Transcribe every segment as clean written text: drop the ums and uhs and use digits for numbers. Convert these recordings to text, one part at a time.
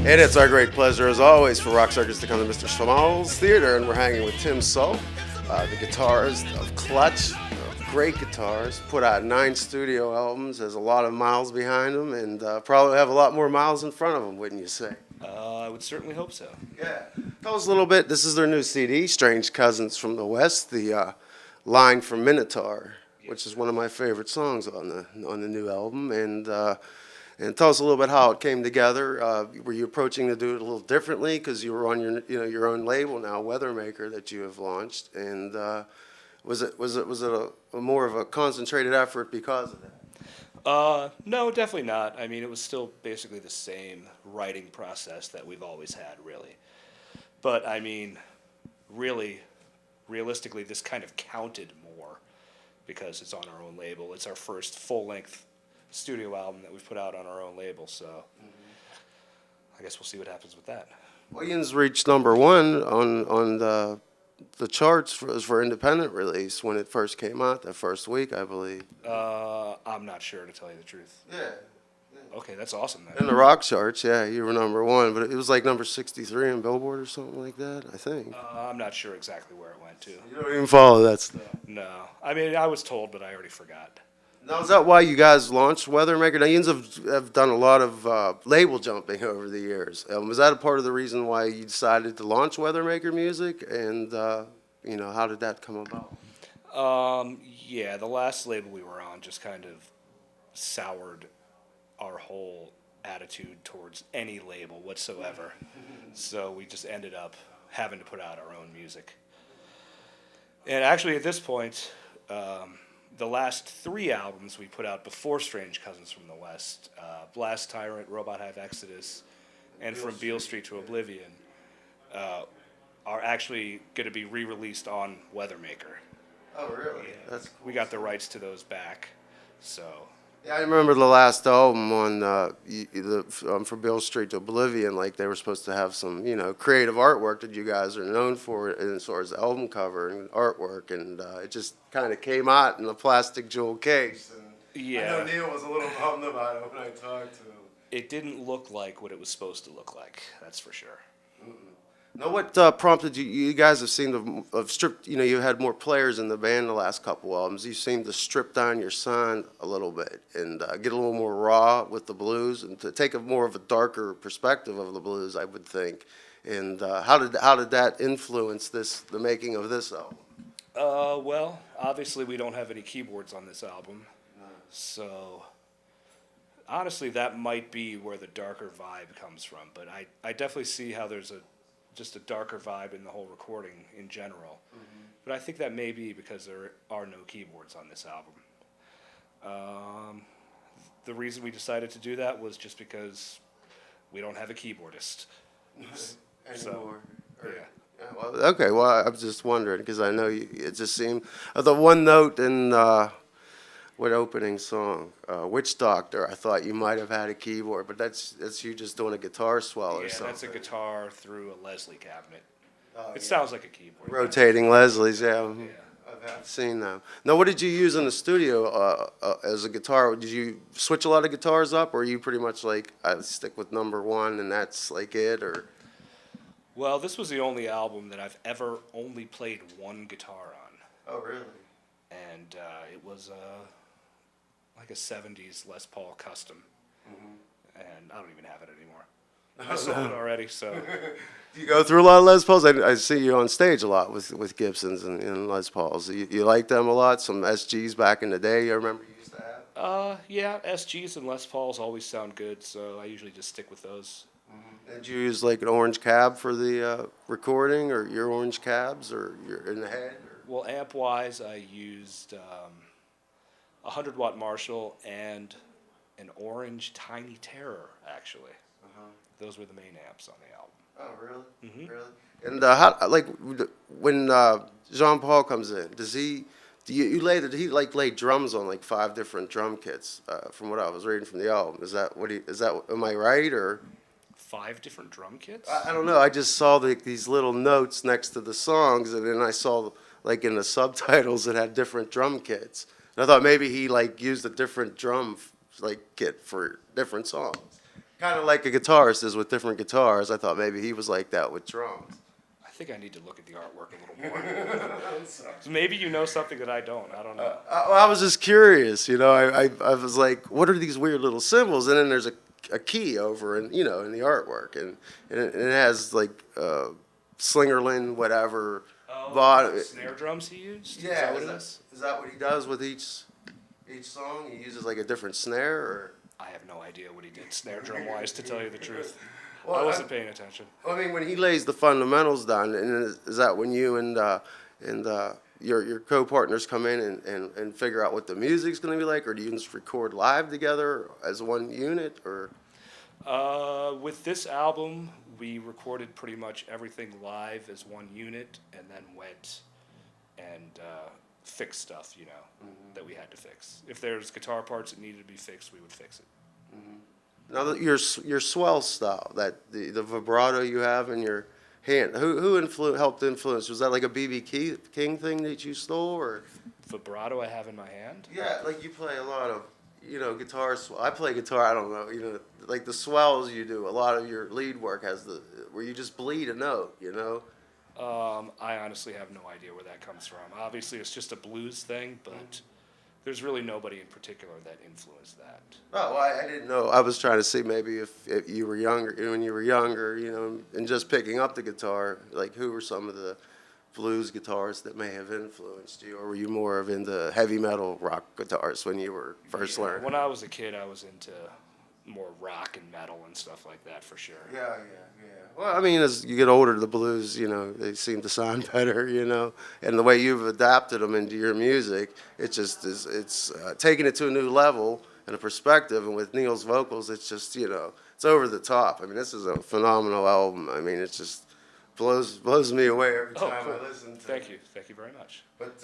And it's our great pleasure, as always, for Rock Circus to come to Mr. Small's Theater, and we're hanging with Tim Sult, the guitarist of Clutch, great guitars, put out 9 studio albums, has a lot of miles behind him, and probably have a lot more miles in front of him, wouldn't you say? I would certainly hope so. Yeah. Tell us a little bit, this is their new CD, Strange Cousins from the West, the line from Minotaur, which is one of my favorite songs on the new album, and tell us a little bit how it came together. Were you approaching to do it a little differently because you were on your own label now, Weathermaker, that you have launched, and was it a more of a concentrated effort because of that? No, definitely not. I mean, it was still basically the same writing process that we've always had, really. But I mean, really, realistically, this kind of counted more because it's on our own label. It's our first full-length studio album that we've put out on our own label, so I guess we'll see what happens with that. Williams reached #1 on the charts for independent release when it first came out, that first week, I believe. I'm not sure, to tell you the truth. Yeah. Okay, that's awesome then. In the rock charts, yeah, you were #1, but it was like number 63 on Billboard or something like that, I think. I'm not sure exactly where it went to. You don't even follow that stuff. No. I mean, I was told, but I already forgot. Now, is that why you guys launched Weathermaker? Now, you have done a lot of label jumping over the years. Was that a part of the reason why you decided to launch Weathermaker Music? And, how did that come about? Yeah, the last label we were on just kind of soured our whole attitude towards any label whatsoever. So we just ended up having to put out our own music. And actually, at this point, the last 3 albums we put out before Strange Cousins from the West, Blast Tyrant, Robot Hive Exodus, and From Beale Street to Oblivion, are actually going to be re-released on Weathermaker. Oh, really? Yeah. That's cool. We got the rights to those back, so... Yeah, I remember the last album on From Beale Street to Oblivion, like they were supposed to have some, creative artwork that you guys are known for as far as album cover and artwork, and it just kind of came out in a plastic jewel case. And yeah. I know Neil was a little bummed about it when I talked to him. It didn't look like what it was supposed to look like, that's for sure. Now, what prompted you? You guys have seemed to have stripped. You had more players in the band the last couple albums. You seem to strip down your sound a little bit and get a little more raw with the blues, and to take a more of a darker perspective of the blues, I would think. And how did that influence the making of this album? Well, obviously we don't have any keyboards on this album, so honestly, that might be where the darker vibe comes from. But I definitely see how there's just a darker vibe in the whole recording in general. But I think that may be because there are no keyboards on this album. The reason we decided to do that was just because we don't have a keyboardist. Anymore. Yeah. Well, okay, well, I was just wondering, because I know it just seemed, the one note in, what opening song? Witch Doctor, I thought you might have had a keyboard, but that's you just doing a guitar swell or something. Yeah, that's a guitar through a Leslie cabinet. It sounds like a keyboard. Rotating Leslies, yeah. Yeah. I've seen them. Now, what did you use in the studio as a guitar? Did you switch a lot of guitars up, or are you pretty much like, I stick with #1 and that's like it, or? Well, this was the only album that I've ever only played one guitar on. Oh, really? And it was like a 70s Les Paul custom. And I don't even have it anymore. I sold it already, so. Do you go through a lot of Les Pauls? I see you on stage a lot with Gibsons and Les Pauls. You like them a lot? Some SGs back in the day, I remember you used to have? Yeah, SGs and Les Pauls always sound good, so I usually just stick with those. Did you use like an orange cab for the recording, or your orange cabs, or you're in the head? Or? Well, amp-wise, I used a 100-watt Marshall and an orange Tiny Terror, actually. Those were the main amps on the album. Oh, really? Really? And how, like, when Jean-Paul comes in, does he? Do you lay? Did he like lay drums on like 5 different drum kits? From what I was reading from the album, is that what he? Is that? Am I right, or? 5 different drum kits? I don't know. I just saw these little notes next to the songs, and then I saw like in the subtitles it had different drum kits. And I thought maybe he like used a different drum like kit for different songs. Kind of like a guitarist is with different guitars. I thought maybe he was like that with drums. I think I need to look at the artwork a little more. So maybe you know something that I don't. I don't know. I was just curious, you know. I was like, what are these weird little symbols? And then there's a key over, in in the artwork, and it has like Slingerland, whatever. Oh, the snare drums he used? Yeah, Is that what it is? is that what he does with each song? He uses like a different snare, or? I have no idea what he did snare drum wise, to tell you the truth. Well, I wasn't paying attention. I mean, when he lays the fundamentals down, and is that when you and your co-partners come in and figure out what the music's going to be like, or do you just record live together as one unit, or? With this album, we recorded pretty much everything live as one unit, and then went and fixed stuff, that we had to fix. If there's guitar parts that needed to be fixed, we would fix it. Now, your swell style, that the vibrato you have in your hand, who helped influence? Was that like a B.B. King thing that you stole, or? Vibrato I have in my hand? Yeah, like you play a lot of, guitar. I play guitar. I don't know, like the swells you do. A lot of your lead work has where you just bleed a note, I honestly have no idea where that comes from. Obviously, it's just a blues thing, but there's really nobody in particular that influenced that. Oh, well, I didn't know. I was trying to see maybe if you were younger, when you were younger, and just picking up the guitar, like who were some of the blues guitarists that may have influenced you, or were you more of into heavy metal rock guitars when you were first learning? When I was a kid, I was into more rock and metal and stuff like that for sure. Yeah. Well, I mean, as you get older, the blues, they seem to sound better, and the way you've adapted them into your music, it just is, it's taking it to a new level and a perspective, and with Neil's vocals, it's just, it's over the top. I mean, this is a phenomenal album. I mean, it just blows me away every time cool. I listen to it. Thank you very much. But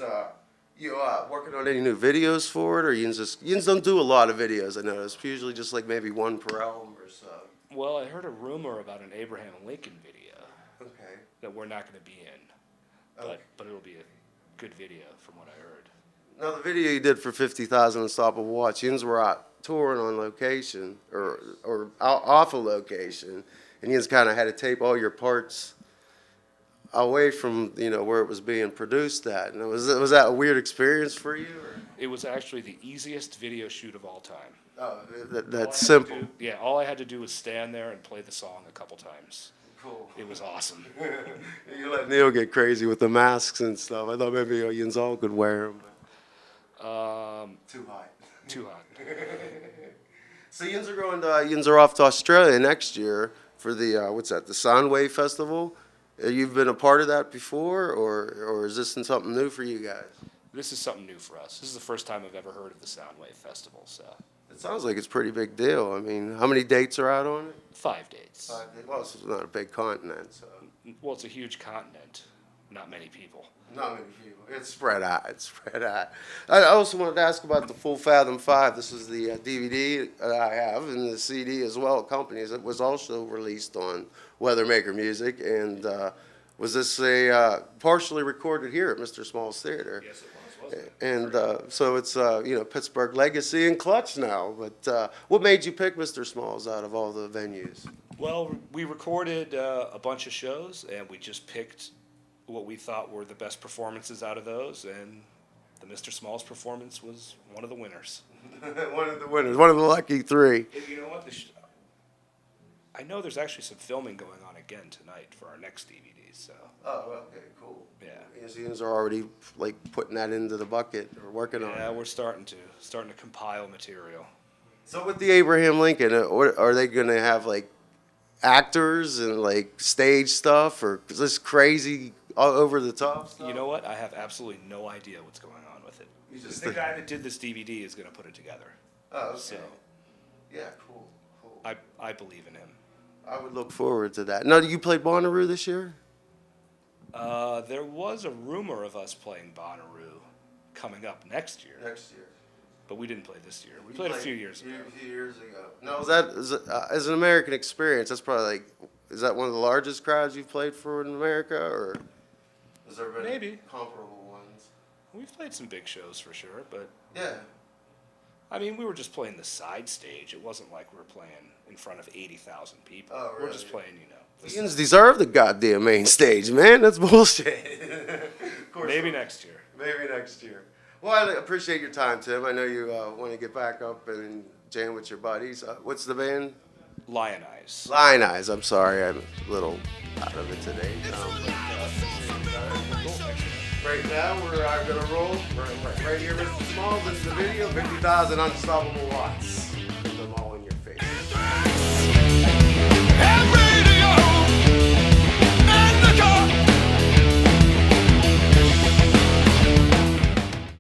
you working on any new videos for it, or you don't do a lot of videos? I notice usually just like maybe one per album or so. Well, I heard a rumor about an Abraham Lincoln video. Okay. That we're not going to be in, but it'll be a good video from what I heard. Now the video you did for 50,000 Unstoppable Watch, you were out touring on location or off a location, and you kind of had to tape all your parts away from where it was being produced at. And was that a weird experience for you? Or? It was actually the easiest video shoot of all time. Oh, that's simple. All I had to do was stand there and play the song a couple times. Cool. It was awesome. You let Neil get crazy with the masks and stuff. I thought maybe Jens all could wear them. Too hot. Too hot. So Jens are off to Australia next year for the what's that? The Soundwave Festival. You've been a part of that before, or is this something new for you guys? This is something new for us. This is the first time I've ever heard of the Soundwave Festival. So. It sounds like it's a pretty big deal. I mean, how many dates are out on it? 5 dates. 5 dates. Well, it's not a big continent, so. Well, it's a huge continent. Not many people. Not many people. It's spread out. I also wanted to ask about the Full Fathom 5. This is the DVD that I have, and the CD as well accompanies it. Was also released on Weathermaker Music, and was this a partially recorded here at Mr. Small's Theater? Yes, it was. And so it's Pittsburgh legacy and clutch now. But what made you pick Mr. Smalls out of all the venues? Well, we recorded a bunch of shows, and we just picked what we thought were the best performances out of those, and the Mr. Smalls performance was one of the winners. One of the lucky 3. And you know what? I know there's actually some filming going on again tonight for our next DVD. So. Oh, okay, cool. Yeah. Museums are already like putting that into the bucket or working on it. Yeah, we're starting to compile material. So with the Abraham Lincoln, are they going to have like actors and like stage stuff, or is this crazy all over the top stuff? You know what? I have absolutely no idea what's going on with it. The guy that did this DVD is going to put it together. Oh, okay. So. Yeah, cool. I believe in him. I would look forward to that. Now, you played Bonnaroo this year? There was a rumor of us playing Bonnaroo coming up next year. But we didn't play this year. We played a few years ago. A few years ago. Now, as an American experience, that's probably like, is that one of the largest crowds you've played for in America, or has there been maybe comparable ones? We've played some big shows for sure, but yeah. I mean, we were just playing the side stage. It wasn't like we were playing in front of 80,000 people. Oh, We're really? just playing, you know. Indians deserve the goddamn main stage, man. That's bullshit. Of course Maybe not. next year. Maybe next year. Well, I appreciate your time, Tim. I know you want to get back up and jam with your buddies. What's the band? Lion Eyes. Lion Eyes. I'm sorry, I'm a little out of it today. Right now, we're going to roll right here, Mr. Smalls. This is the video, 50,000 unstoppable watts.